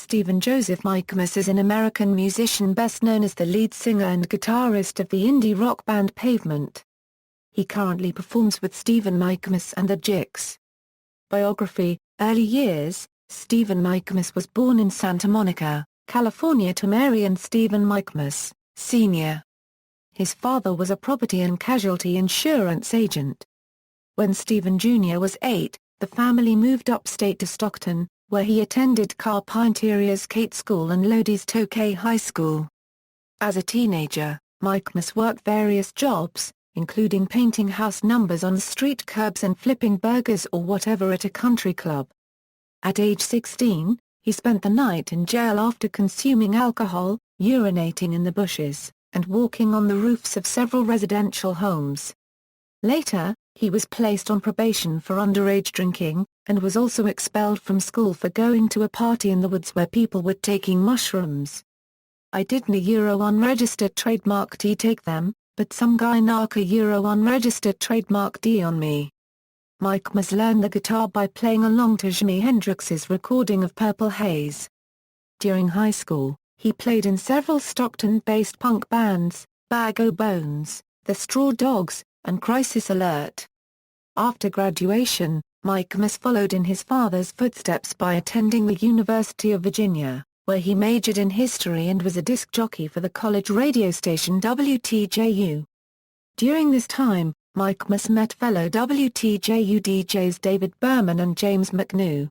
Stephen Joseph Malkmus is an American musician best known as the lead singer and guitarist of the indie rock band Pavement. He currently performs with Stephen Malkmus and the Jicks. Biography: Early years. Stephen Malkmus was born in Santa Monica, California to Mary and Stephen Malkmus, Sr. His father was a property and casualty insurance agent. When Stephen Jr. was 8, the family moved upstate to Stockton, where he attended Carpinteria's Kate School and Lodi's Tokay High School. As a teenager, Malkmus worked various jobs, including painting house numbers on street curbs and flipping burgers or whatever at a country club. At age 16, he spent the night in jail after consuming alcohol, urinating in the bushes, and walking on the roofs of several residential homes. Later, he was placed on probation for underage drinking, and was also expelled from school for going to a party in the woods where people were taking mushrooms. "I didn't unregistered trademark D take them, but some guy narca unregistered trademark D on me." Malkmus learned the guitar by playing along to Jimi Hendrix's recording of Purple Haze. During high school, he played in several Stockton-based punk bands, Bag O' Bones, The Straw Dogs, and Crisis Alert. After graduation, Malkmus followed in his father's footsteps by attending the University of Virginia, where he majored in history and was a disc jockey for the college radio station WTJU. During this time, Malkmus met fellow WTJU DJs David Berman and James McNew.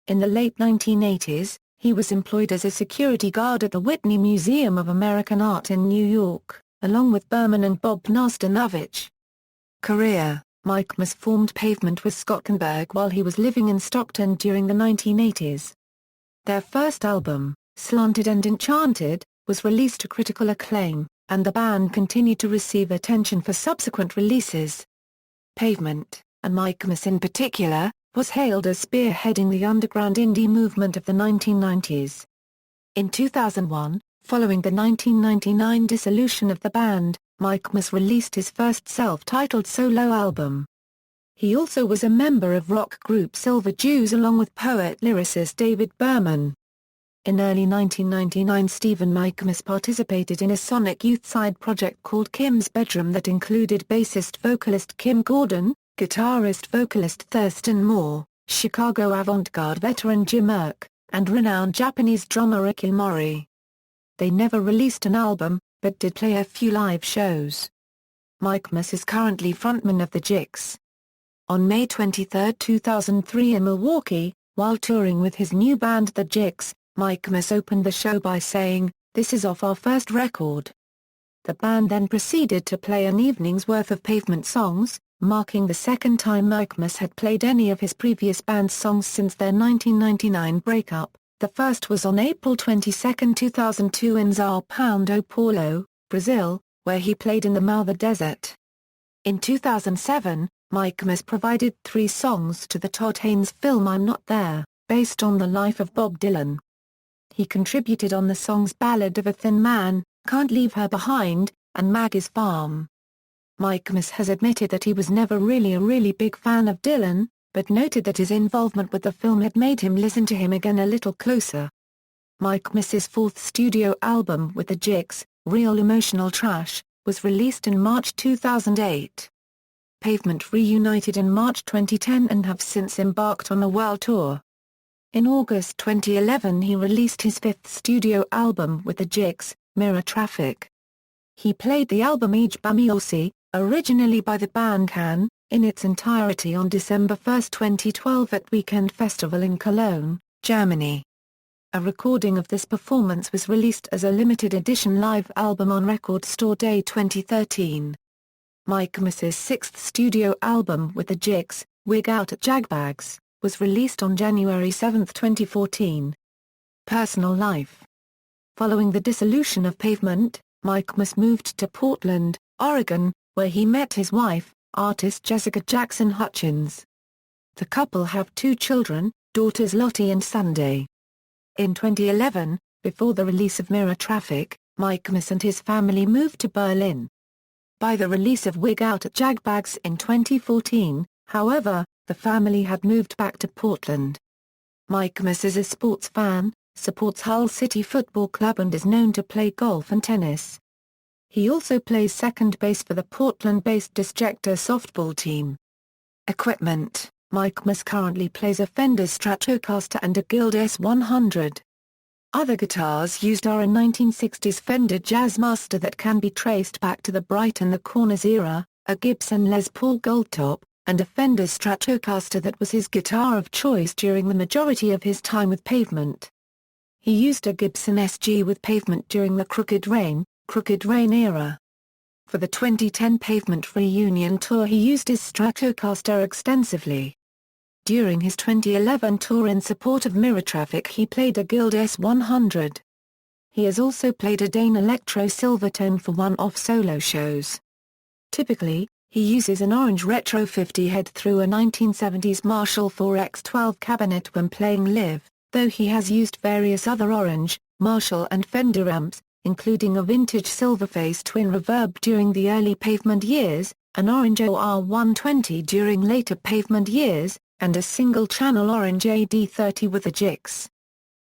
In the late 1980s, he was employed as a security guard at the Whitney Museum of American Art in New York, along with Berman and Bob Nastanovich. Career: Malkmus formed Pavement with Scott Kenberg while he was living in Stockton during the 1980s. Their first album, Slanted and Enchanted, was released to critical acclaim, and the band continued to receive attention for subsequent releases. Pavement, and Malkmus in particular, was hailed as spearheading the underground indie movement of the 1990s. In 2001, following the 1999 dissolution of the band, Malkmus released his first self-titled solo album. He also was a member of rock group Silver Jews along with poet-lyricist David Berman. In early 1999, Stephen Malkmus participated in a Sonic Youth side project called Kim's Bedroom that included bassist-vocalist Kim Gordon, guitarist-vocalist Thurston Moore, Chicago avant-garde veteran Jim Erk, and renowned Japanese drummer Ricky Mori. They never released an album, but did play a few live shows. Malkmus is currently frontman of the Jicks. On May 23, 2003 in Milwaukee, while touring with his new band the Jicks, Malkmus opened the show by saying, "This is off our first record." The band then proceeded to play an evening's worth of Pavement songs, marking the second time Malkmus had played any of his previous band's songs since their 1999 breakup. The first was on April 22, 2002 in Sao Paulo, Brazil, where he played in the Malva Desert. In 2007, Malkmus provided 3 songs to the Todd Haynes film I'm Not There, based on the life of Bob Dylan. He contributed on the songs Ballad of a Thin Man, Can't Leave Her Behind, and Maggie's Farm. Malkmus has admitted that he was never really a really big fan of Dylan, but noted that his involvement with the film had made him listen to him again a little closer. Malkmus's 4th studio album with the Jicks, Real Emotional Trash, was released in March 2008. Pavement reunited in March 2010 and have since embarked on a world tour. In August 2011 he released his 5th studio album with the Jicks, Mirror Traffic. He played the album Ich Bamiosi, originally by the band Can, in its entirety on December 1, 2012 at Weekend Festival in Cologne, Germany. A recording of this performance was released as a limited edition live album on Record Store Day 2013. Malkmus's 6th studio album with the Jicks, Wig Out at Jagbags, was released on January 7, 2014. Personal life. Following the dissolution of Pavement, Malkmus moved to Portland, Oregon, where he met his wife, artist Jessica Jackson Hutchins. The couple have 2 children, daughters Lottie and Sunday. In 2011, before the release of Mirror Traffic, Malkmus and his family moved to Berlin. By the release of Wig Out at Jagbags in 2014, however, the family had moved back to Portland. Malkmus is a sports fan, supports Hull City Football Club and is known to play golf and tennis. He also plays second base for the Portland-based Jicks softball team. Equipment: Malkmus currently plays a Fender Stratocaster and a Guild S100. Other guitars used are a 1960s Fender Jazzmaster that can be traced back to the Brighten the Corners era, a Gibson Les Paul Goldtop, and a Fender Stratocaster that was his guitar of choice during the majority of his time with Pavement. He used a Gibson SG with Pavement during the Crooked Rain era. For the 2010 Pavement reunion tour he used his Stratocaster extensively. During his 2011 tour in support of Mirror Traffic he played a Guild S100. He has also played a Dane Electro Silvertone for one-off solo shows. Typically, he uses an orange Retro 50 head through a 1970s Marshall 4X12 cabinet when playing live, though he has used various other orange, Marshall and Fender amps, including a vintage Silverface twin reverb during the early Pavement years, an orange OR120 during later Pavement years, and a single-channel orange AD30 with the Jicks.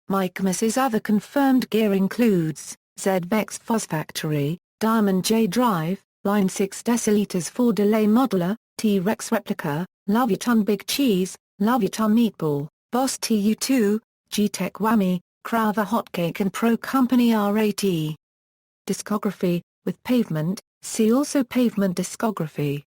Malkmus's other confirmed gear includes Z-Vex Fuzz Factory, Diamond J Drive, Line 6 deciliters 4 delay modeler, T-Rex replica, Love Ya Ton Big Cheese, Love Ya Ton Meatball, Boss TU2, G-Tech Whammy, Crowther Hotcake and Pro Company R80. Discography: with Pavement, see also Pavement discography.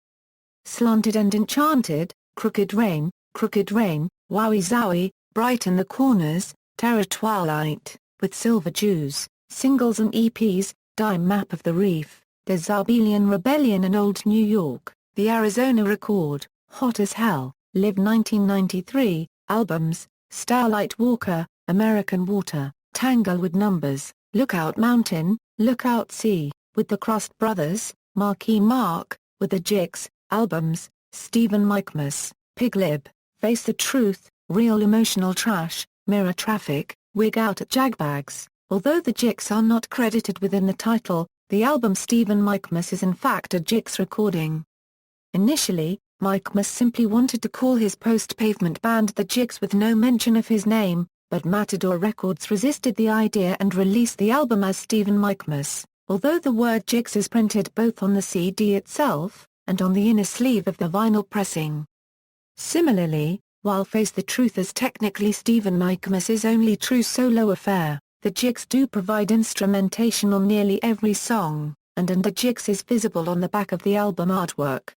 Slanted and Enchanted, Crooked Rain, Wowie Zowie, Brighten the Corners, Terror Twilight, with Silver Jews, singles and EPs, Dime Map of the Reef, The Zarbelian Rebellion and Old New York, The Arizona Record, Hot as Hell, Live 1993, albums, Starlight Walker, American Water, Tanglewood Numbers, Lookout Mountain, Lookout Sea, with the Crust Brothers, Marquee Mark, with the Jicks, albums, Stephen Malkmus, Pig Lib, Face the Truth, Real Emotional Trash, Mirror Traffic, Wig Out at Jagbags. Although the Jicks are not credited within the title, the album Stephen Malkmus is in fact a Jicks recording. Initially, Malkmus simply wanted to call his post-Pavement band the Jicks with no mention of his name, but Matador Records resisted the idea and released the album as Stephen Malkmus, although the word Jicks is printed both on the CD itself, and on the inner sleeve of the vinyl pressing. Similarly, while Face the Truth is technically Stephen Malkmus's only true solo affair, the Jicks do provide instrumentation on nearly every song, and the Jicks is visible on the back of the album artwork.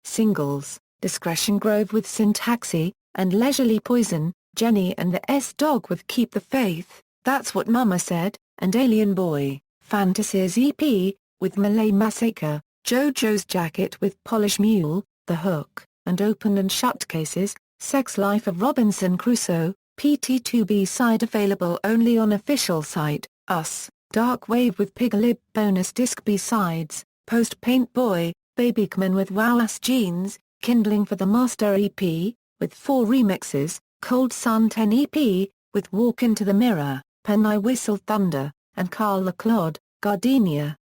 Singles: Discretion Grove with Syntaxi, and Leisurely Poison, Jenny and the S-Dog with Keep the Faith, That's What Mama Said, and Alien Boy, Fantasies EP, with Malay Massacre, JoJo's Jacket with Polish Mule, The Hook, and Open and Shut Cases, Sex Life of Robinson Crusoe, PT2 B-side available only on official site, Us, Dark Wave with Pig Lib bonus disc B-sides, Post Paint Boy, Babycman with Wow Ass Jeans, Kindling for the Master EP, with 4 remixes, Cold Sun 10 EP, with Walk Into the Mirror, Pen I Whistled Thunder, and Carl LaClaude, Gardenia.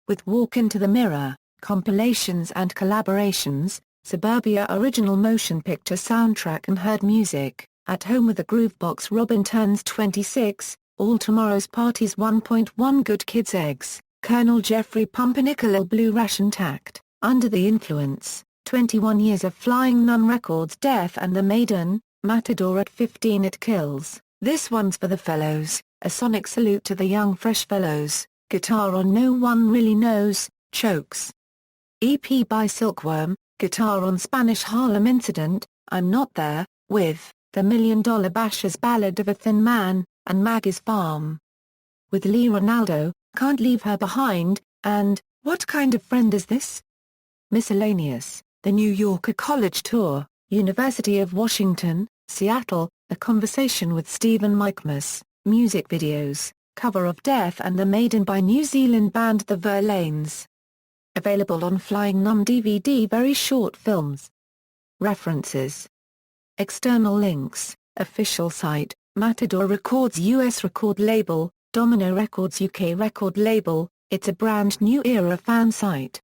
With Walk Into the Mirror, compilations and collaborations, Suburbia original motion picture soundtrack and Heard Music, At Home with the Groovebox Robin Turns 26, All Tomorrow's Parties 1.1 Good Kids Eggs, Colonel Jeffrey Pumpernickel Blue Ration Tact, Under the Influence, 21 Years of Flying Nun Records Death and the Maiden, Matador at 15 It Kills, This One's for the Fellows, A Sonic Salute to the Young Fresh Fellows, Guitar on No One Really Knows, Chokes. EP by Silkworm, Guitar on Spanish Harlem Incident, I'm Not There, with The $1 Million Bashers Ballad of a Thin Man, and Maggie's Farm. With Lee Ronaldo, Can't Leave Her Behind, and What Kind of Friend Is This? Miscellaneous, The New Yorker College Tour, University of Washington, Seattle, A Conversation with Stephen Malkmus, Music Videos, Cover of Death and the Maiden by New Zealand band The Verlaines. Available on Flying Nun DVD. Very short films. References. External links, Official site, Matador Records US record label, Domino Records UK record label, It's a Brand New Era fan site.